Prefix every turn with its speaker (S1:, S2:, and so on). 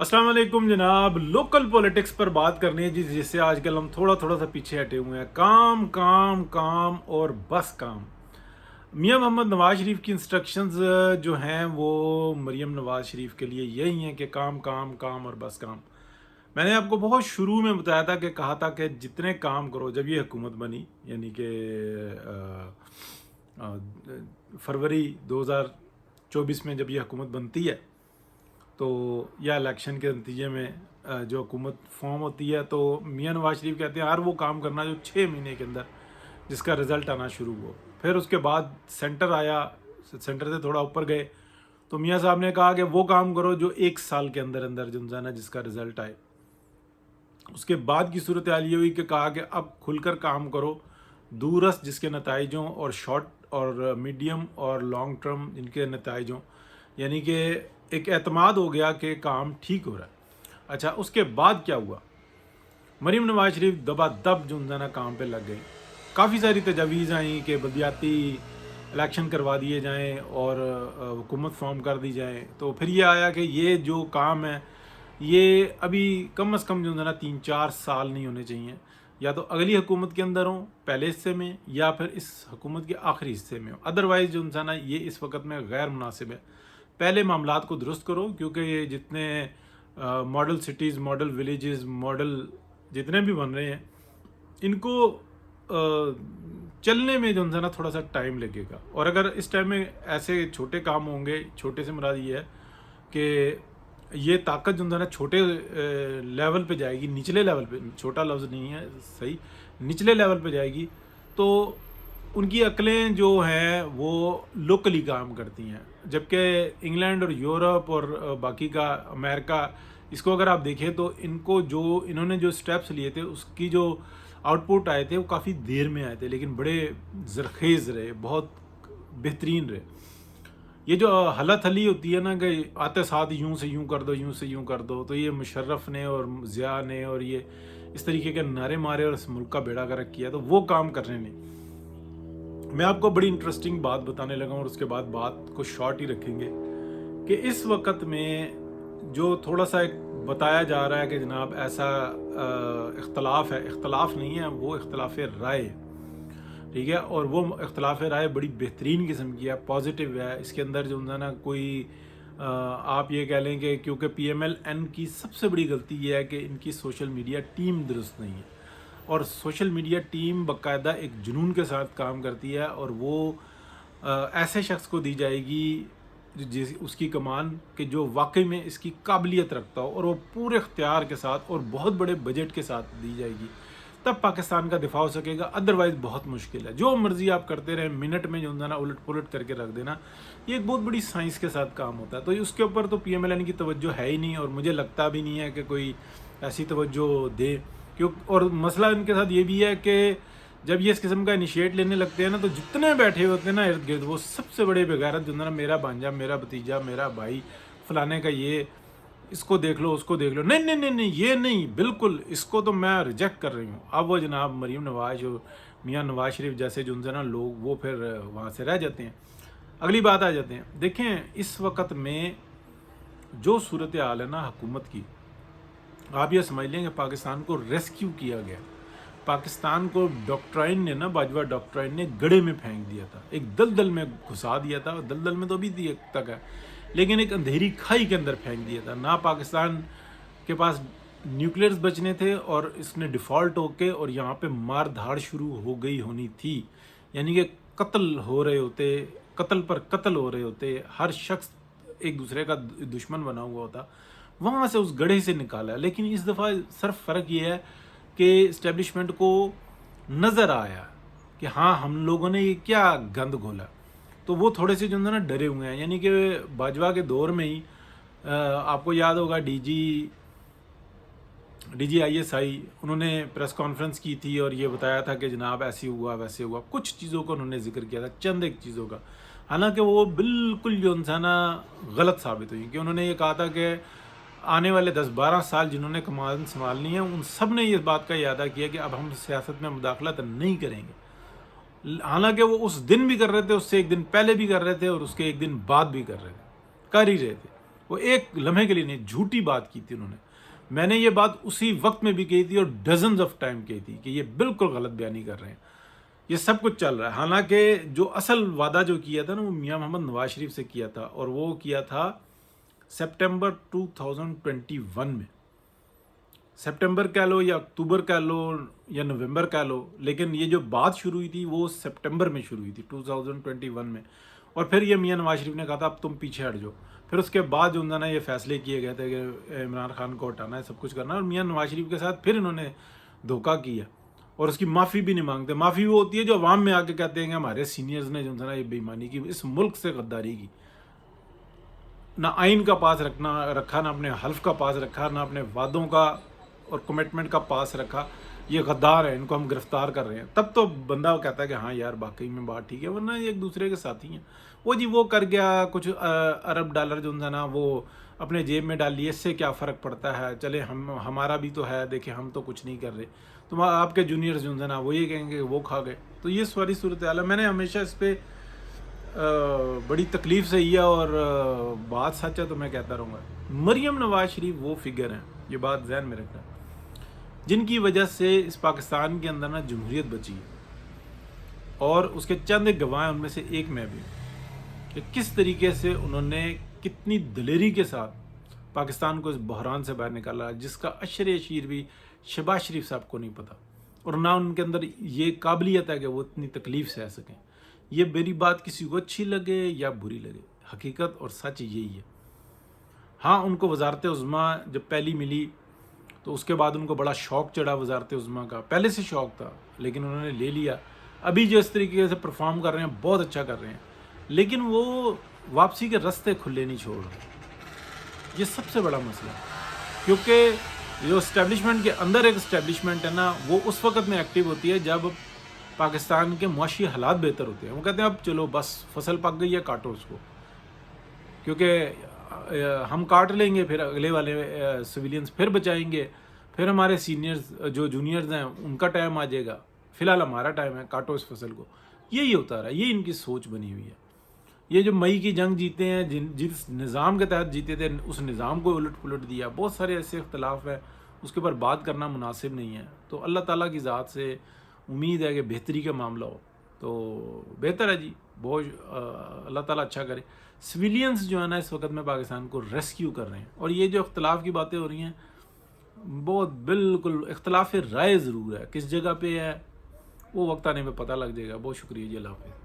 S1: अस्सलाम वालेकुम जनाब। लोकल पॉलिटिक्स पर बात करनी है जिससे आजकल हम थोड़ा थोड़ा सा पीछे हटे हुए हैं। काम काम काम और बस काम। मियां मोहम्मद नवाज शरीफ की इंस्ट्रक्शंस जो हैं वो मरीम नवाज शरीफ के लिए यही हैं कि काम काम काम और बस काम। मैंने आपको बहुत शुरू में बताया था कि कहा था कि जितने काम करो, जब ये हुकूमत बनी यानी कि फरवरी 2024 में जब ये हुकूमत बनती है तो या इलेक्शन के नतीजे में जो हुकूमत फॉर्म होती है, तो मियां नवाज शरीफ कहते हैं हर वो काम करना जो 6 महीने के अंदर जिसका रिज़ल्ट आना शुरू हो। फिर उसके बाद सेंटर आया, सेंटर से थोड़ा ऊपर गए तो मियां साहब ने कहा कि वो काम करो जो 1 साल के अंदर अंदर जो है ना जिसका रिज़ल्ट आए। उसके बाद की सूरत हाल ये हुई कि कहा कि अब खुलकर काम करो, दूरस्थ जिसके नताइजों और शॉर्ट और मीडियम और लॉन्ग टर्म जिनके नताइजों, यानी कि एक एतमाद हो गया कि काम ठीक हो रहा है। अच्छा, उसके बाद क्या हुआ? मरीम नवाज शरीफ दबादब जो है ना काम पे लग गई। काफ़ी सारी तजावीज़ आई कि बलदियाती इलेक्शन करवा दिए जाएं और हुकूमत फॉर्म कर दी जाए। तो फिर ये आया कि ये जो काम है ये अभी कम अज़ कम जो है ना 3-4 साल नहीं होने चाहिए, या तो अगली हुकूमत के अंदर हो पहले हिस्से में या फिर इस हुकूमत के आखिरी हिस्से में हो। अदरवाइज़ जो है ना ये इस वक्त में गैर मुनासिब है। पहले मामलात को दुरुस्त करो, क्योंकि ये जितने model cities, model villages, model जितने भी बन रहे हैं इनको चलने में जो है ना थोड़ा सा टाइम लगेगा। और अगर इस टाइम में ऐसे छोटे काम होंगे, छोटे से मुराद ये है कि ये ताकत जो है ना छोटे लेवल पे जाएगी, निचले लेवल पे, छोटा लफ्ज़ नहीं है सही, निचले लेवल पे जाएगी, तो उनकी अक्लें जो हैं वो लोकली काम करती हैं। जबकि इंग्लैंड और यूरोप और बाकी का अमेरिका, इसको अगर आप देखें तो इनको जो इन्होंने जो स्टेप्स लिए थे उसकी जो आउटपुट आए थे वो काफ़ी देर में आए थे, लेकिन बड़े ज़रखेज़ रहे, बहुत बेहतरीन रहे। ये जो हला थली होती है ना कि आते साथ यूं से यूं कर दो, यूं से यूं कर दो, तो ये मुशर्रफ ने और ज़िया ने और ये इस तरीके के नारे मारे और इस मुल्क का बेड़ा गर्क किया, तो वो काम करने नहीं। मैं आपको बड़ी इंटरेस्टिंग बात बताने लगा और उसके बाद बात को शॉर्ट ही रखेंगे कि इस वक्त में जो थोड़ा सा एक बताया जा रहा है कि जनाब ऐसा इख्तलाफ है, इख्तलाफ नहीं है, वो इख्तलाफ राय है, ठीक है। और वो इख्तलाफ राय बड़ी बेहतरीन किस्म की है, पॉजिटिव है। इसके अंदर जो है ना कोई आप ये कह लें कि क्योंकि PMLN की सबसे बड़ी गलती ये है कि इनकी सोशल मीडिया टीम दुरुस्त नहीं है, और सोशल मीडिया टीम बाकायदा एक जुनून के साथ काम करती है, और वो ऐसे शख्स को दी जाएगी जिस उसकी कमान कि जो वाकई में इसकी काबिलियत रखता हो, और वो पूरे इख्तियार के साथ और बहुत बड़े बजट के साथ दी जाएगी, तब पाकिस्तान का दिफा हो सकेगा। अदरवाइज़ बहुत मुश्किल है। जो मर्ज़ी आप करते रहें, मिनट में जो है ना उलट पुलट करके रख देना, ये एक बहुत बड़ी साइंस के साथ काम होता है। तो उसके ऊपर तो PMLN की तवज्जो है ही नहीं, और मुझे लगता भी नहीं है कि कोई ऐसी तवज्जो दे। क्यों? और मसला इनके साथ ये भी है कि जब ये इस किस्म का इनिशिएट लेने लगते हैं ना, तो जितने बैठे होते हैं ना इर्द गिर्द, वो सबसे बड़े बेगैरत जो है ना, मेरा भांजा, मेरा भतीजा, मेरा भाई, फलाने का ये, इसको देख लो, उसको देख लो, नहीं नहीं नहीं नहीं, ये नहीं, बिल्कुल इसको तो मैं रिजेक्ट कर रही हूँ। अब वो जनाब मरीम नवाज और मियाँ नवाज शरीफ जैसे जो है ना लोग, वो फिर वहाँ से रह जाते हैं। अगली बात आ जाते हैं। देखें इस वक्त में जो सूरत हाल है ना हुकूमत की, आप ये समझ लें कि पाकिस्तान को रेस्क्यू किया गया। पाकिस्तान को डॉक्ट्राइन ने ना, बाजवा डॉक्ट्राइन ने गड्ढे में फेंक दिया था, एक दलदल में घुसा दिया था, और दलदल में तो अभी तक है, लेकिन एक अंधेरी खाई के अंदर फेंक दिया था। ना पाकिस्तान के पास न्यूक्लियर्स बचने थे, और इसने डिफ़ॉल्ट होके और यहाँ पे मार धाड़ शुरू हो गई होनी थी, यानी कि कत्ल हो रहे होते, कत्ल पर कत्ल हो रहे होते, हर शख्स एक दूसरे का दुश्मन बना हुआ होता, वहाँ से उस गड्ढे से निकाला। लेकिन इस दफ़ा सिर्फ फ़र्क ये है कि इस्टेब्लिशमेंट को नज़र आया कि हाँ हम लोगों ने ये क्या गंद घोला, तो वो थोड़े से जो है ना डरे हुए हैं। यानी कि बाजवा के दौर में ही आपको याद होगा DGISI उन्होंने प्रेस कॉन्फ्रेंस की थी और ये बताया था कि जनाब ऐसे हुआ वैसे हुआ, कुछ चीज़ों का उन्होंने जिक्र किया था, चंद एक चीज़ों का, हालांकि वो बिल्कुल जो है ना गलत साबित हुई। कि उन्होंने ये कहा था कि आने वाले 10-12 साल जिन्होंने कमान संभालनी है उन सब ने इस बात का इरादा किया कि अब हम सियासत में मुदाखलत नहीं करेंगे। हालांकि वो उस दिन भी कर रहे थे, उससे एक दिन पहले भी कर रहे थे, और उसके एक दिन बाद भी कर रहे थे, कर ही रहे थे। وہ ایک لمحے کے لیے نہیں، جھوٹی بات کی تھی انہوں نے. میں نے یہ بات اسی وقت میں بھی کہی تھی اور ڈزنز آف ٹائم کہی تھی کہ یہ بالکل غلط بیانی کر رہے ہیں. یہ سب کچھ چل رہا ہے. حالانکہ جو اصل وعدہ جو کیا تھا نا وہ میاں محمد نواز شریف سے کیا تھا، اور وہ کیا تھا سپٹمبر 2021 میں. سپٹمبر کہہ لو یا اکتوبر کہہ لو یا نومبر کہہ لو، لیکن یہ جو بات شروع ہوئی تھی وہ سپٹمبر میں شروع ہوئی تھی 2021 میں. اور پھر یہ میاں نواز شریف نے کہا تھا اب تم پیچھے ہٹ جاؤ. پھر اس کے بعد جو نا یہ فیصلے کیے گئے تھے کہ عمران خان کو ہٹانا ہے، سب کچھ کرنا ہے، اور میاں نواز شریف کے ساتھ پھر انہوں نے دھوکہ کیا اور اس کی معافی بھی نہیں مانگتے. معافی وہ ہوتی ہے جو عوام میں آ کے کہتے ہیں کہ ہمارے سینئرز نے جو نا یہ بے ایمانی کی، اس ملک سے غداری کی، نہ آئین کا پاس رکھا، نہ اپنے حلف کا پاس رکھا، نہ اپنے وعدوں کا اور کمٹمنٹ کا پاس رکھا. یہ غدار ہیں، ان کو ہم گرفتار کر رہے ہیں. تب تو بندہ کہتا ہے کہ ہاں یار باقی میں بات ٹھیک ہے، ورنہ یہ ایک دوسرے کے ساتھی ہیں. وہ جی وہ کر گیا کچھ ارب ڈالر جو نا وہ اپنے جیب میں ڈال لیے، اس سے کیا فرق پڑتا ہے، چلے ہمارا بھی تو ہے، دیکھیں ہم تو کچھ نہیں کر رہے. تو آپ کے جونیئرز جو نا وہ یہ کہیں گے کہ وہ کھا گئے. تو یہ ساری صورتحال ہے. میں نے ہمیشہ اس پہ بڑی تکلیف سے ہی ہے، اور بات سچ ہے تو میں کہتا رہوں گا. مریم نواز شریف وہ فگر ہیں، یہ بات ذہن میں رکھنا، جن کی وجہ سے اس پاکستان کے اندر نا جمہوریت بچی ہے. اور اس کے چند ایک گواہ ان میں سے ایک میں بھی، کہ کس طریقے سے انہوں نے کتنی دلیری کے ساتھ پاکستان کو اس بحران سے باہر نکالا، جس کا اشیر بھی شہباز شریف صاحب کو نہیں پتا، اور نہ ان کے اندر یہ قابلیت ہے کہ وہ اتنی تکلیف سہ سکیں. یہ میری بات کسی کو اچھی لگے یا بری لگے، حقیقت اور سچ یہی ہے. ہاں ان کو وزارت عظمیٰ جب پہلی ملی تو اس کے بعد ان کو بڑا شوق چڑھا وزارت عظمیٰ کا، پہلے سے شوق تھا لیکن انہوں نے لے لیا. ابھی جو اس طریقے سے پرفارم کر رہے ہیں بہت اچھا کر رہے ہیں، لیکن وہ واپسی کے رستے کھلے نہیں چھوڑ رہے. یہ سب سے بڑا مسئلہ ہے، کیونکہ جو اسٹیبلشمنٹ کے اندر ایک اسٹیبلشمنٹ ہے نا، وہ اس وقت میں ایکٹیو ہوتی ہے جب پاکستان کے معاشی حالات بہتر ہوتے ہیں. وہ کہتے ہیں اب چلو بس فصل پک گئی ہے، کاٹو اس کو، کیونکہ ہم کاٹ لیں گے، پھر اگلے والے سویلینز پھر بچائیں گے، پھر ہمارے سینئرز جو جونیئرز ہیں ان کا ٹائم آ جائے گا، فی الحال ہمارا ٹائم ہے، کاٹو اس فصل کو. یہی ہوتا رہا، یہ ان کی سوچ بنی ہوئی ہے. یہ جو مئی کی جنگ جیتے ہیں، جس نظام کے تحت جیتے تھے، اس نظام کو الٹ پلٹ دیا. بہت سارے ایسے اختلاف ہیں، اس کے اوپر بات کرنا مناسب نہیں ہے. تو اللہ تعالیٰ کی ذات سے امید ہے کہ بہتری کا معاملہ ہو تو بہتر ہے جی. بہت اللہ تعالیٰ اچھا کرے. سویلینز جو ہے نا اس وقت میں پاکستان کو ریسکیو کر رہے ہیں. اور یہ جو اختلاف کی باتیں ہو رہی ہیں، بہت بالکل اختلاف رائے ضرور ہے، کس جگہ پہ ہے وہ وقت آنے میں پتہ لگ جائے گا. بہت شکریہ جی، اللہ حافظ.